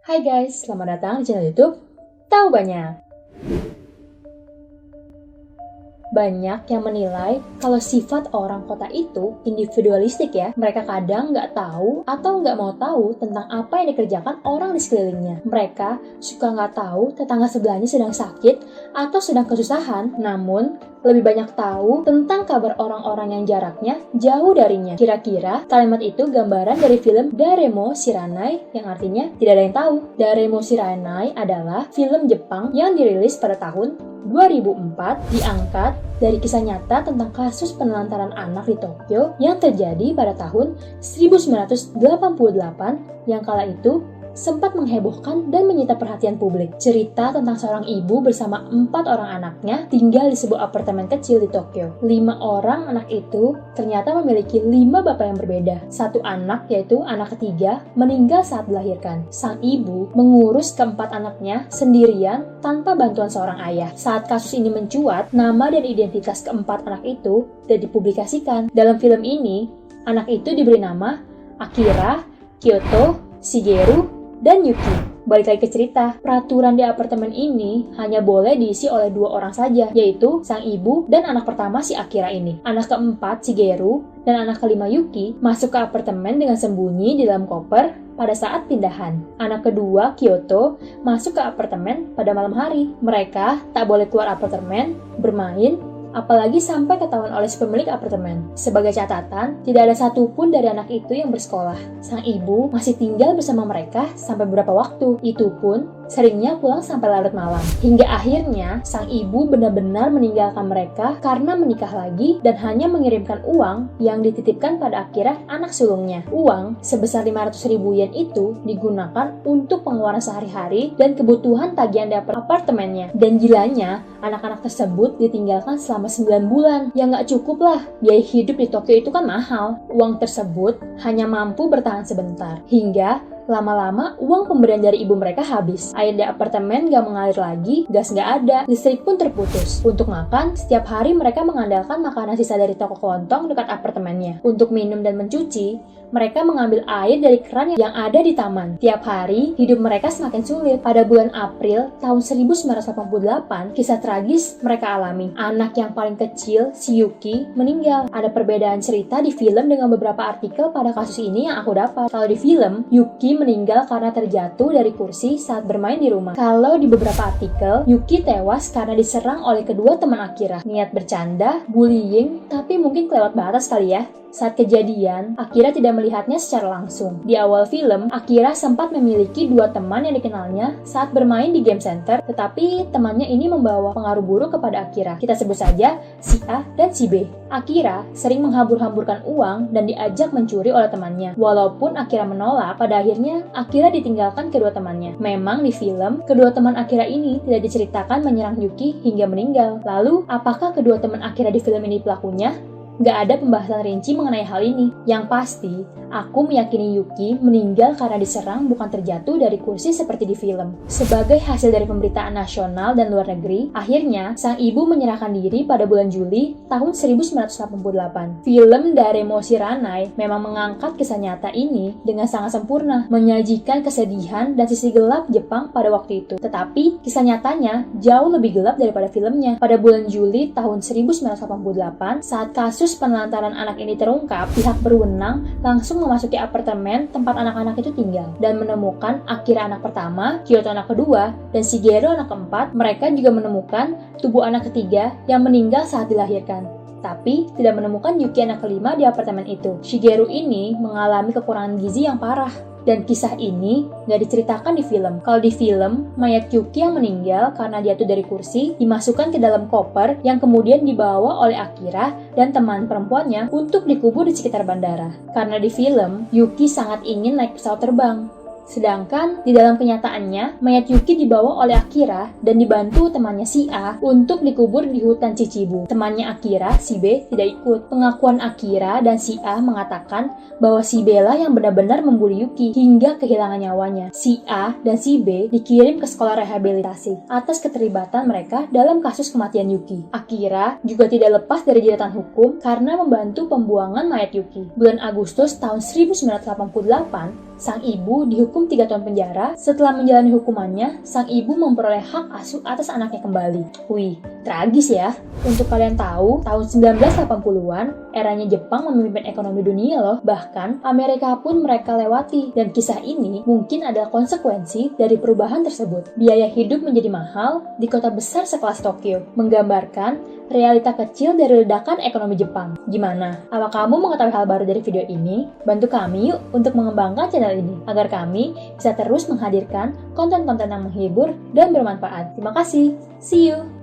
Hai guys, selamat datang di channel YouTube Tahu Banyak. Banyak yang menilai kalau sifat orang kota itu individualistik ya. Mereka kadang nggak tahu atau nggak mau tahu tentang apa yang dikerjakan orang di sekelilingnya. Mereka suka nggak tahu tetangga sebelahnya sedang sakit atau sedang kesusahan, namun lebih banyak tahu tentang kabar orang-orang yang jaraknya jauh darinya. Kira-kira kalimat itu gambaran dari film Daremo Shiranai yang artinya tidak ada yang tahu. Daremo Shiranai adalah film Jepang yang dirilis pada tahun 2004, diangkat dari kisah nyata tentang kasus penelantaran anak di Tokyo yang terjadi pada tahun 1988 yang kala itu sempat menghebohkan dan menyita perhatian publik. Cerita tentang seorang ibu bersama 4 orang anaknya tinggal di sebuah apartemen kecil di Tokyo. 5 orang anak itu ternyata memiliki 5 bapak yang berbeda. Satu anak, yaitu anak ketiga, meninggal saat dilahirkan. Sang ibu mengurus keempat anaknya sendirian tanpa bantuan seorang ayah. Saat kasus ini mencuat, nama dan identitas keempat anak itu sudah dipublikasikan. Dalam film ini, anak itu diberi nama Akira, Kyoto, Shigeru, dan Yuki. Balik lagi ke cerita, peraturan di apartemen ini hanya boleh diisi oleh 2 orang saja, yaitu sang ibu dan anak pertama si Akira ini. Anak keempat, Shigeru, dan anak kelima Yuki, masuk ke apartemen dengan sembunyi di dalam koper pada saat pindahan. Anak kedua, Kyoto, masuk ke apartemen pada malam hari. Mereka tak boleh keluar apartemen, bermain, apalagi sampai ketahuan oleh si pemilik apartemen. Sebagai catatan, tidak ada satupun dari anak itu yang bersekolah. Sang ibu masih tinggal bersama mereka sampai beberapa waktu. Itu pun seringnya pulang sampai larut malam. Hingga akhirnya, sang ibu benar-benar meninggalkan mereka karena menikah lagi dan hanya mengirimkan uang yang dititipkan pada Akira, anak sulungnya. Uang sebesar 500.000 yen itu digunakan untuk pengeluaran sehari-hari dan kebutuhan tagihan di apartemennya. Dan gilanya, anak-anak tersebut ditinggalkan selama 9 bulan. Ya nggak cukup lah, biaya hidup di Tokyo itu kan mahal. Uang tersebut hanya mampu bertahan sebentar. Hingga lama-lama uang pemberian dari ibu mereka habis. Air di apartemen gak mengalir lagi, gas gak ada, listrik pun terputus. Untuk makan, setiap hari mereka mengandalkan makanan sisa dari toko kelontong dekat apartemennya. Untuk minum dan mencuci, mereka mengambil air dari keran yang ada di taman. Tiap hari, hidup mereka semakin sulit. Pada bulan April tahun 1988, kisah tragis mereka alami. Anak yang paling kecil, si Yuki, meninggal. Ada perbedaan cerita di film dengan beberapa artikel pada kasus ini yang aku dapat. Kalau di film, Yuki meninggal karena terjatuh dari kursi saat bermain di rumah. Kalau di beberapa artikel, Yuki tewas karena diserang oleh kedua teman Akira. Niat bercanda, bullying, tapi mungkin kelewat batas kali ya. Saat kejadian, Akira tidak melihatnya secara langsung. Di awal film, Akira sempat memiliki 2 teman yang dikenalnya saat bermain di game center, tetapi temannya ini membawa pengaruh buruk kepada Akira. Kita sebut saja si A dan si B. Akira sering menghambur-hamburkan uang dan diajak mencuri oleh temannya. Walaupun Akira menolak, pada akhirnya Akira ditinggalkan kedua temannya. Memang di film, kedua teman Akira ini tidak diceritakan menyerang Yuki hingga meninggal. Lalu, apakah kedua teman Akira di film ini pelakunya? Gak ada pembahasan rinci mengenai hal ini. Yang pasti, aku meyakini Yuki meninggal karena diserang bukan terjatuh dari kursi seperti di film. Sebagai hasil dari pemberitaan nasional dan luar negeri, akhirnya sang ibu menyerahkan diri pada bulan Juli tahun 1988. Film Daremo Shiranai memang mengangkat kisah nyata ini dengan sangat sempurna, menyajikan kesedihan dan sisi gelap Jepang pada waktu itu. Tetapi, kisah nyatanya jauh lebih gelap daripada filmnya. Pada bulan Juli tahun 1988, saat kasus penelantaran anak ini terungkap, pihak berwenang langsung memasuki apartemen tempat anak-anak itu tinggal dan menemukan Akira anak pertama, Kyoto anak kedua, dan Shigeru anak keempat. Mereka juga menemukan tubuh anak ketiga yang meninggal saat dilahirkan, tapi tidak menemukan Yuki anak kelima di apartemen itu. Shigeru ini mengalami kekurangan gizi yang parah. Dan kisah ini nggak diceritakan di film. Kalau di film, mayat Yuki yang meninggal karena jatuh dari kursi dimasukkan ke dalam koper yang kemudian dibawa oleh Akira dan teman perempuannya untuk dikubur di sekitar bandara. Karena di film, Yuki sangat ingin naik pesawat terbang. Sedangkan di dalam kenyataannya, mayat Yuki dibawa oleh Akira dan dibantu temannya si A untuk dikubur di hutan Chichibu. Temannya Akira, si B, tidak ikut. Pengakuan Akira dan si A mengatakan bahwa si B lah yang benar-benar membuli Yuki hingga kehilangan nyawanya. Si A dan si B dikirim ke sekolah rehabilitasi atas keterlibatan mereka dalam kasus kematian Yuki. Akira juga tidak lepas dari jeratan hukum karena membantu pembuangan mayat Yuki. Bulan Agustus tahun 1988, Sang ibu dihukum 3 tahun penjara. Setelah menjalani hukumannya, sang ibu memperoleh hak asuh atas anaknya kembali. Wih, tragis ya. Untuk kalian tahu, tahun 1980-an, eranya Jepang memimpin ekonomi dunia loh. Bahkan, Amerika pun mereka lewati. Dan kisah ini mungkin adalah konsekuensi dari perubahan tersebut. Biaya hidup menjadi mahal di kota besar sekelas Tokyo, menggambarkan realita kecil dari ledakan ekonomi Jepang. Gimana? Apa kamu mengetahui hal baru dari video ini? Bantu kami yuk untuk mengembangkan channel ini, agar kami bisa terus menghadirkan konten-konten yang menghibur dan bermanfaat. Terima kasih. See you!